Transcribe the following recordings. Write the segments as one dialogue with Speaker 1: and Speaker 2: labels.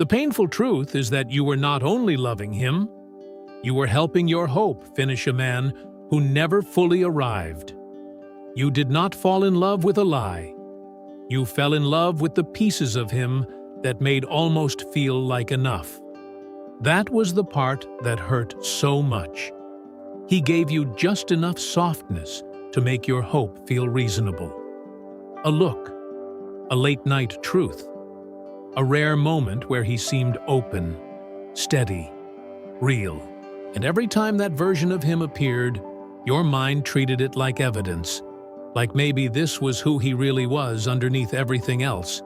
Speaker 1: The painful truth is that you were not only loving him, you were helping your hope finish a man who never fully arrived. You did not fall in love with a lie. You fell in love with the pieces of him that made almost feel like enough. That was the part that hurt so much. He gave you just enough softness to make your hope feel reasonable. A look, a late-night truth, a rare moment where he seemed open, steady, real. And every time that version of him appeared, your mind treated it like evidence, like maybe this was who he really was underneath everything else.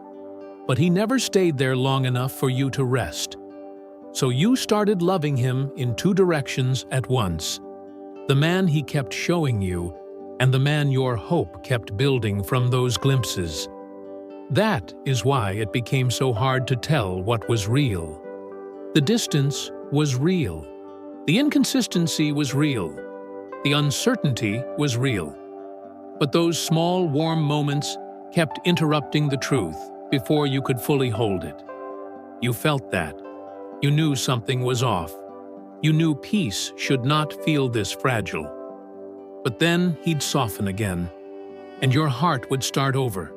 Speaker 1: But he never stayed there long enough for you to rest. So you started loving him in two directions at once. The man he kept showing you, and the man your hope kept building from those glimpses. That is why it became so hard to tell what was real. The distance was real. The inconsistency was real. The uncertainty was real. But those small, warm moments kept interrupting the truth before you could fully hold it. You felt that. You knew something was off. You knew peace should not feel this fragile. But then he'd soften again, and your heart would start over.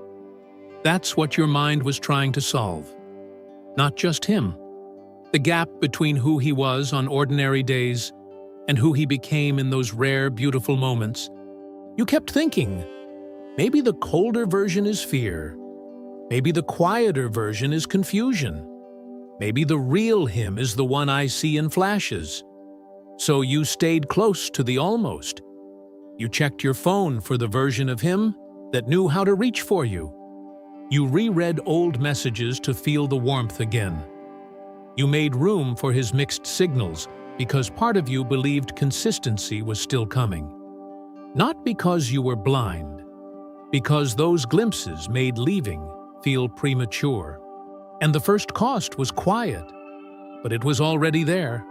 Speaker 1: That's what your mind was trying to solve. Not just him. The gap between who he was on ordinary days and who he became in those rare, beautiful moments. You kept thinking, maybe the colder version is fear. Maybe the quieter version is confusion. Maybe the real him is the one I see in flashes. So you stayed close to the almost. You checked your phone for the version of him that knew how to reach for you. You reread old messages to feel the warmth again. You made room for his mixed signals because part of you believed consistency was still coming. Not because you were blind, because those glimpses made leaving feel premature. And the first cost was quiet, but it was already there.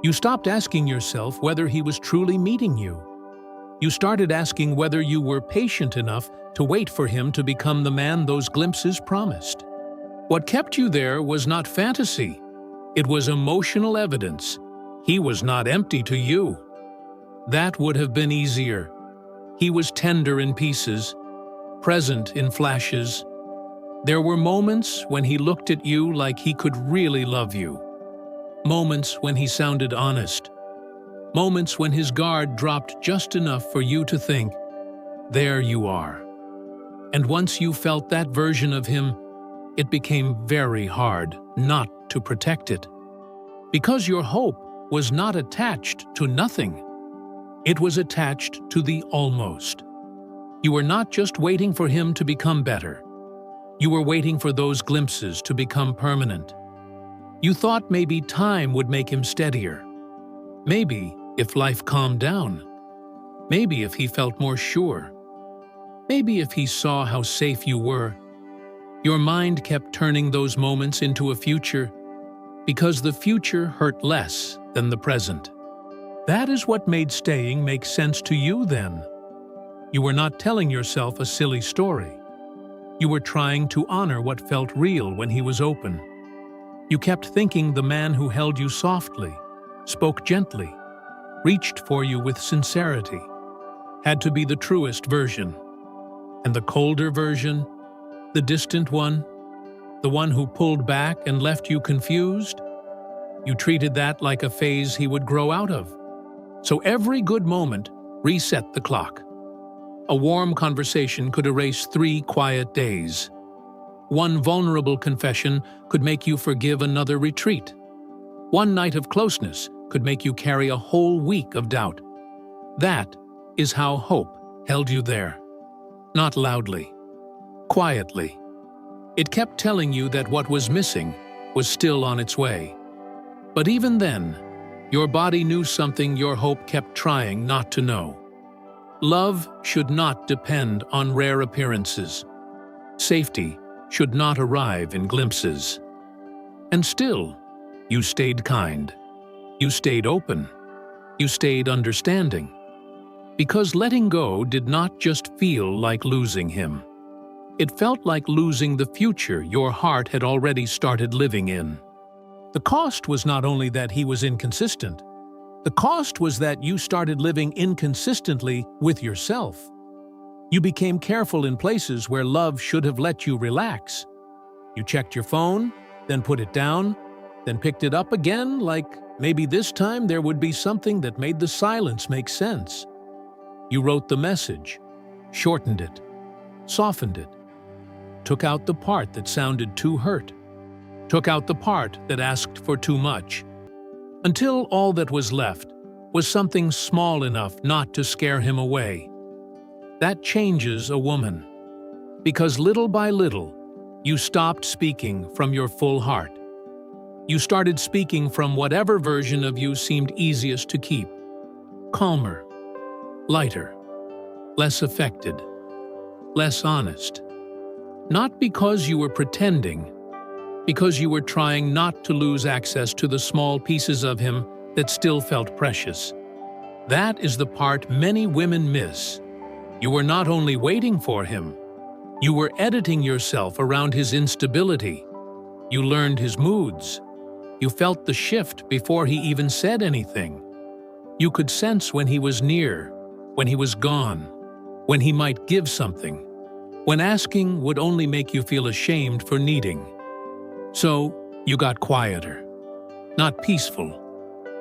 Speaker 1: You stopped asking yourself whether he was truly meeting you. You started asking whether you were patient enough to wait for him to become the man those glimpses promised. What kept you there was not fantasy. It was emotional evidence. He was not empty to you. That would have been easier. He was tender in pieces, present in flashes. There were moments when he looked at you like he could really love you. Moments when he sounded honest. Moments when his guard dropped just enough for you to think, there you are. And once you felt that version of him, it became very hard not to protect it. Because your hope was not attached to nothing. It was attached to the almost. You were not just waiting for him to become better. You were waiting for those glimpses to become permanent. You thought maybe time would make him steadier. Maybe if life calmed down. Maybe if he felt more sure. Maybe if he saw how safe you were. Your mind kept turning those moments into a future because the future hurt less than the present. That is what made staying make sense to you then. You were not telling yourself a silly story. You were trying to honor what felt real when he was open. You kept thinking the man who held you softly, spoke gently, reached for you with sincerity, had to be the truest version. And the colder version, the distant one, the one who pulled back and left you confused, you treated that like a phase he would grow out of. So every good moment reset the clock. A warm conversation could erase 3 quiet days. One vulnerable confession could make you forgive another retreat. One night of closeness could make you carry a whole week of doubt. That is how hope held you there. Not loudly, quietly. It kept telling you that what was missing was still on its way. But even then, your body knew something your hope kept trying not to know. Love should not depend on rare appearances. Safety should not arrive in glimpses. And still, you stayed kind. You stayed open. You stayed understanding. Because letting go did not just feel like losing him. It felt like losing the future your heart had already started living in. The cost was not only that he was inconsistent. The cost was that you started living inconsistently with yourself. You became careful in places where love should have let you relax. You checked your phone, then put it down, then picked it up again, like maybe this time there would be something that made the silence make sense. You wrote the message, shortened it, softened it, took out the part that sounded too hurt, took out the part that asked for too much, until all that was left was something small enough not to scare him away. That changes a woman, because little by little, you stopped speaking from your full heart. You started speaking from whatever version of you seemed easiest to keep. Calmer, lighter, less affected, less honest. Not because you were pretending, because you were trying not to lose access to the small pieces of him that still felt precious. That is the part many women miss. You were not only waiting for him, you were editing yourself around his instability. You learned his moods. You felt the shift before he even said anything. You could sense when he was near, when he was gone, when he might give something, when asking would only make you feel ashamed for needing. So you got quieter. Not peaceful,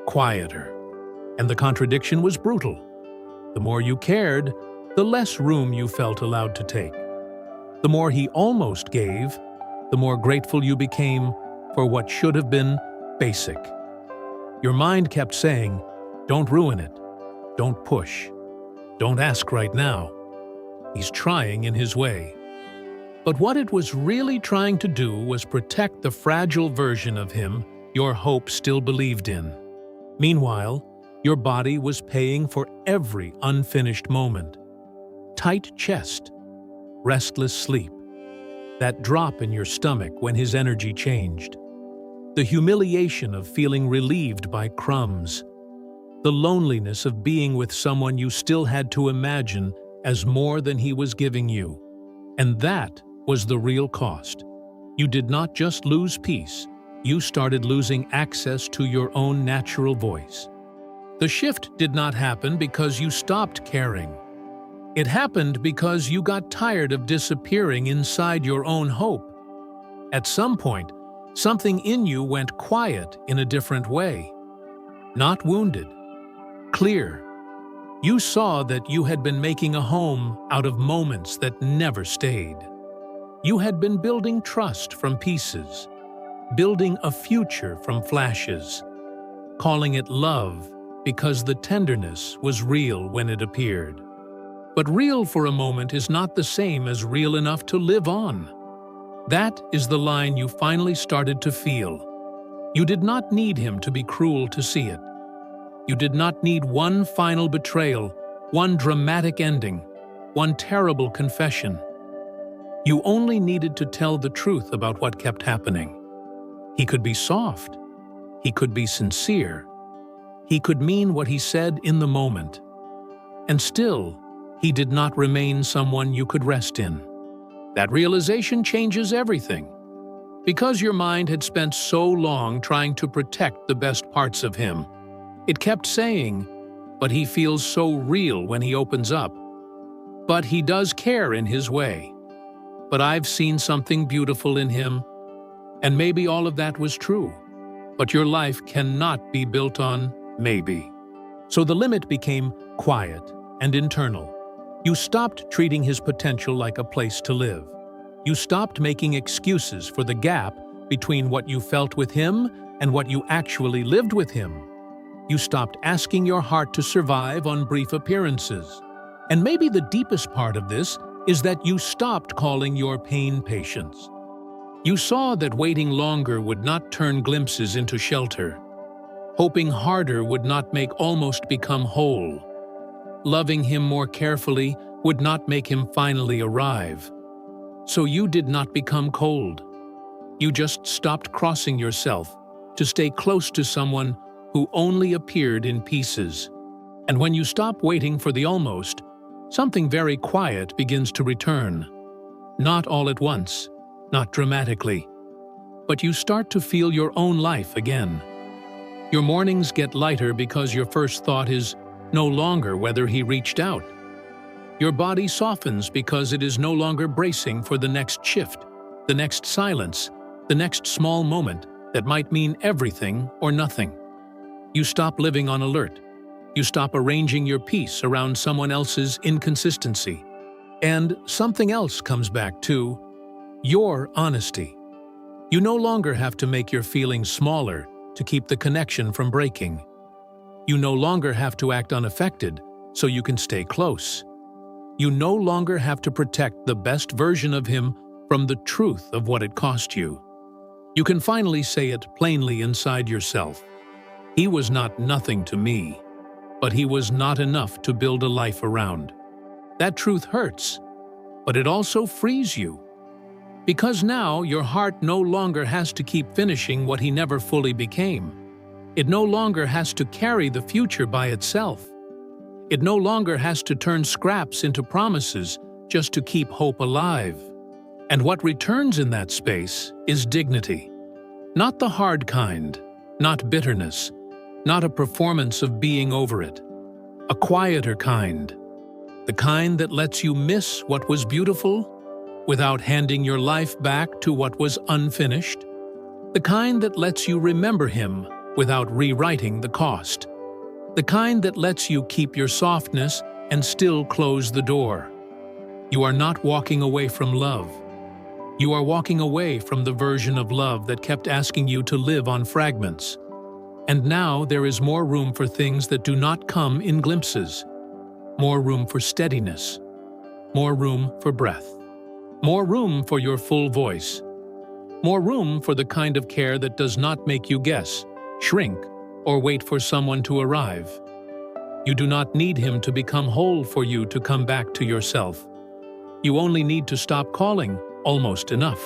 Speaker 1: quieter. And the contradiction was brutal. The more you cared, the less room you felt allowed to take. The more he almost gave, the more grateful you became for what should have been basic. Your mind kept saying, don't ruin it, don't push, don't ask right now. He's trying in his way. But what it was really trying to do was protect the fragile version of him your hope still believed in. Meanwhile, your body was paying for every unfinished moment. Tight chest, restless sleep, that drop in your stomach when his energy changed, the humiliation of feeling relieved by crumbs, the loneliness of being with someone you still had to imagine as more than he was giving you. And that was the real cost. You did not just lose peace, you started losing access to your own natural voice. The shift did not happen because you stopped caring. It happened because you got tired of disappearing inside your own hope. At some point, something in you went quiet in a different way. Not wounded, clear. You saw that you had been making a home out of moments that never stayed. You had been building trust from pieces, building a future from flashes, calling it love because the tenderness was real when it appeared. But real for a moment is not the same as real enough to live on. That is the line you finally started to feel. You did not need him to be cruel to see it. You did not need one final betrayal, one dramatic ending, one terrible confession. You only needed to tell the truth about what kept happening. He could be soft. He could be sincere. He could mean what he said in the moment. And still, he did not remain someone you could rest in. That realization changes everything. Because your mind had spent so long trying to protect the best parts of him, it kept saying, but he feels so real when he opens up. But he does care in his way. But I've seen something beautiful in him. And maybe all of that was true. But your life cannot be built on maybe. So the limit became quiet and internal. You stopped treating his potential like a place to live. You stopped making excuses for the gap between what you felt with him and what you actually lived with him. You stopped asking your heart to survive on brief appearances. And maybe the deepest part of this is that you stopped calling your pain patience. You saw that waiting longer would not turn glimpses into shelter. Hoping harder would not make almost become whole. Loving him more carefully would not make him finally arrive. So you did not become cold. You just stopped crossing yourself to stay close to someone who only appeared in pieces. And when you stop waiting for the almost, something very quiet begins to return. Not all at once, not dramatically, but you start to feel your own life again. Your mornings get lighter because your first thought is no longer whether he reached out. Your body softens because it is no longer bracing for the next shift, the next silence, the next small moment that might mean everything or nothing. You stop living on alert. You stop arranging your peace around someone else's inconsistency. And something else comes back too: your honesty. You no longer have to make your feelings smaller to keep the connection from breaking. You no longer have to act unaffected so you can stay close. You no longer have to protect the best version of him from the truth of what it cost you. You can finally say it plainly inside yourself. He was not nothing to me, but he was not enough to build a life around. That truth hurts, but it also frees you. Because now your heart no longer has to keep finishing what he never fully became. It no longer has to carry the future by itself. It no longer has to turn scraps into promises just to keep hope alive. And what returns in that space is dignity. Not the hard kind, not bitterness, not a performance of being over it. A quieter kind. The kind that lets you miss what was beautiful without handing your life back to what was unfinished. The kind that lets you remember him without rewriting the cost. The kind that lets you keep your softness and still close the door. You are not walking away from love. You are walking away from the version of love that kept asking you to live on fragments. And now there is more room for things that do not come in glimpses. More room for steadiness. More room for breath. More room for your full voice. More room for the kind of care that does not make you guess, shrink, or wait for someone to arrive. You do not need him to become whole for you to come back to yourself. You only need to stop calling almost enough.